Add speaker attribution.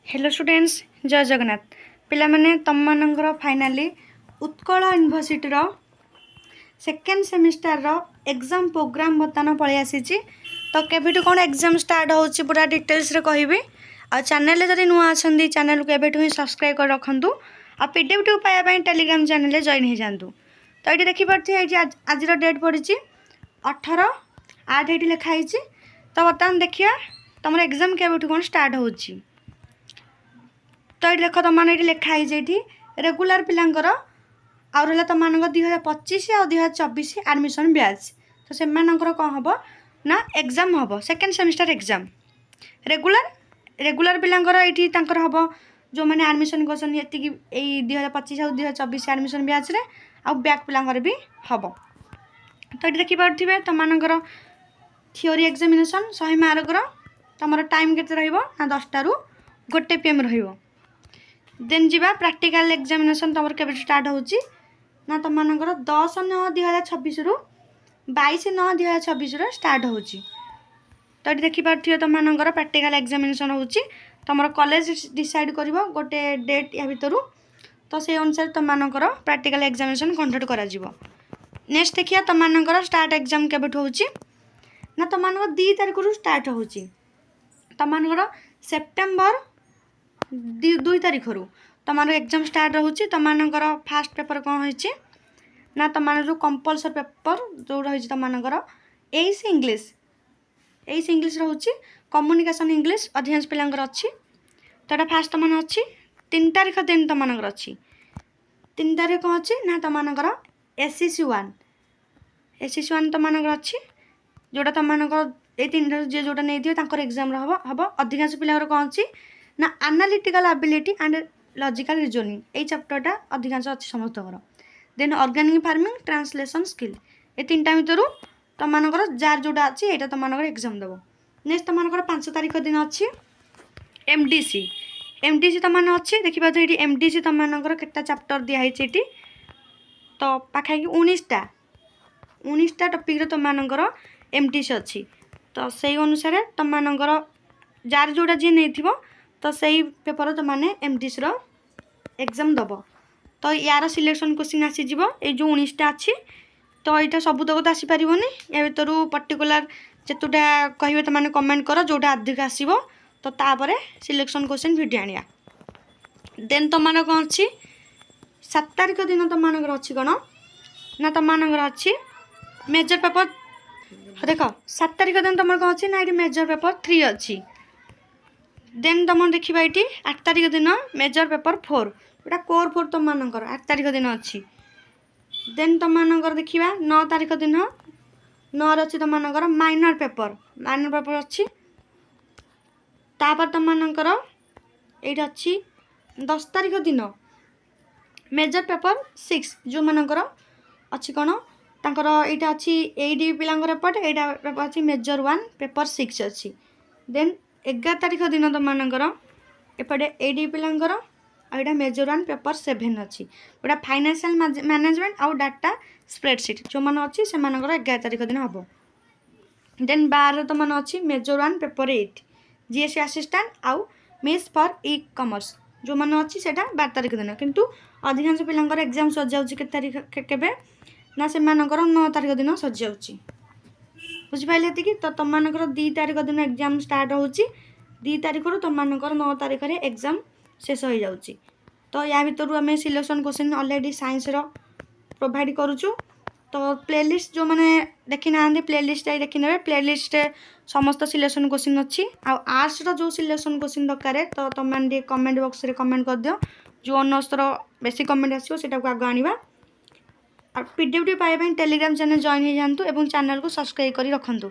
Speaker 1: Hello students जय जगन्नाथ पिला माने तम मानकर finally Utkal university second semester exam program बर्तमान पलि आसी तो केबेठु कौन एग्जाम स्टार्ट होची पूरा डिटेल्स रे कहबी आ चैनल जदि नुआ आछंदी चैनल को केबेठु ही सब्सक्राइब कर रखंतु आ पीडीएफ पाया पई टेलीग्राम चैनल रे जॉइन हो जांतु। तो ये देखि परथि आज डेट पड़ी 18/8 ये लिखाई। तो बर्तमान देखिए तुम एग्जाम केबेठु कौन स्टार्ट होची। तो ये देख तुम ये लिखाई ये रेगुलर पिलांकर आउ रहा तुम 2025 और 2024 एडमिशन बैच। तो से कौन हम ना एग्जाम हम सेकेंड सेमिस्टर एग्जाम रेगुलर पिलांकर ये हम जो मैंने एडमिशन कर 2025 और 2024 एडमिशन बैच रे आउ बैक पिलांकर भी हम। तो ये देखिपे तुम थियोरी एग्जामिनेशन 100 मार्कर तुम टाइम के 10टा रू 1 PM रहिबो। देन जीवा प्रैक्टिकल एग्जामिनेशन तुम के स्टार्ट होची ना तुम 10/9/2026 रु 22/9/2026 स्टार्ट होची। तो ये देखिपे तुम प्रैक्टिकल एग्जामिनेशन होची तुम कॉलेज डिसाइड करिवो गोटे डेट या भीतर। तो से अनुसार तुम प्रैक्टिकल एग्जामिनेशन कंडक्ट करा जिवो। नेक्स्ट देखिए तुम स्टार्ट एग्जाम केबेठु होची ना तुम 2 तारिख रु स्टार्ट होची। तुम सेप्टेम्बर 2 तारिख रु तुम एग्जाम स्टार्ट रोचे। तुम फास्ट पेपर कौन होची ना तुम जो कंपलसरी पेपर जो रही तुम एस इंग्लिश रोचे कम्युनिकेशन इंग्लिश अधिकांश पिलांकर अच्छी। तो ये फास्ट तुम अच्छी 3 तारिख दिन तुम अच्छी 3 तारिख कौन अच्छी ना तुम SCC 1 तुम अच्छी जोटा तुम ये 3 जी जोटा नहीं दिए एग्जाम हम अधिकांश पिला कौन अच्छी ना analytical ability and logical reasoning ये चैप्टरटा अधिकांश अच्छी समस्त। Then organic farming translation skill ये 3टा भर तुम जार जोटा अच्छी यहाँ तुम एग्जाम देव। नेक्स्ट तुम 5 तारिख दिन अच्छी MDC तुम अच्छी देखा तो ये MDC तुम केटा चैप्टर दिखाई। तो पाखापाखि 19टा टॉपिक तुम MDC अच्छी। तो से अनुसार तुम जार जोटा जी नहीं तो सही पेपर तुमने MDC एग्जाम दब। तो यार सिलेक्शन क्वेश्चन आसीज ये जो 19टा अच्छी। तो यहाँ सबूतक तो आसीपार या भर पर्टिकुलर जितुटा कहे तुमने कमेंट कर जोटा अधिक आसो तो तापर सिलेक्शन क्वेश्चन भिडियो आनिया। देन तुम कौन अच्छी 7 तारिख दिन तुम अच्छी कौन ना तुम अच्छी मेजर पेपर देख 7 तारिख दिन तुम कौन अच्छी ना ये मेजर पेपर 3 अच्छी। देन तुम देखा ये 8 तारिख दिन मेजर पेपर 4 जोटा कोर 4 तुम 8 तारिख दिन अच्छी। देन तुम देखा 9 तारिख दिन 9 अच्छी तुम माइनर पेपर अच्छी। तापर तुम ये अच्छी 10 तारिख दिन मेजर पेपर 6 जो मानकर अच्छी कौन तांकर यहाँ अच्छी 8 पिलांकर एपटे यहाँ पेपर अच्छी मेजर 1 पेपर 6 अच्छी। देन 11 तारिख दिन तुम एपटे 8 पिलांकर यहाँ मेजर 1 पेपर 7 अच्छी गोटा फाइनेंशियल मैनेजमेंट आउ डाटा स्प्रेडशीट जो मैंने अच्छी से 11 तारिख दिन हम। देन 12 तुम अच्छी मेजर 1 पेपर 8 GSC असिस्टेंट आउ मिस फॉर ई-कॉमर्स जो मैंने अच्छी से 12 तारिख दिन किंतु अधिकांश पिलांकर एग्जाम सर जाऊँगी के तारिख केबे ना से 9 तारिख दिन सर जाऊँगी बुझिपारे ये। तो तुम 2 तारिख दिन एग्जाम स्टार्ट होची 2 तारिख रु तुम 9 तारिख एग्जाम शेष हो जाऊँगी। तो या भर आम selection question already science provide करुचु। तो प्लेलिस्ट जो मैंने देखी ना प्लेलिस्ट देखी ने प्लेलिस्ट समस्त सिलेक्शन क्वेश्चन अच्छी आर्ट्स जो सिलेक्शन क्वेश्चन दरकार तो तुमने कमेंट बॉक्स रे कमेंट कर दियो जो ऑनर्स बेसी कमेंट आसो सेटा को आग आनिबा। और पीडीएफ पाइबा टेलीग्राम चैनल जॉइन हो जातु और चैनल को सब्सक्राइब कर रखु।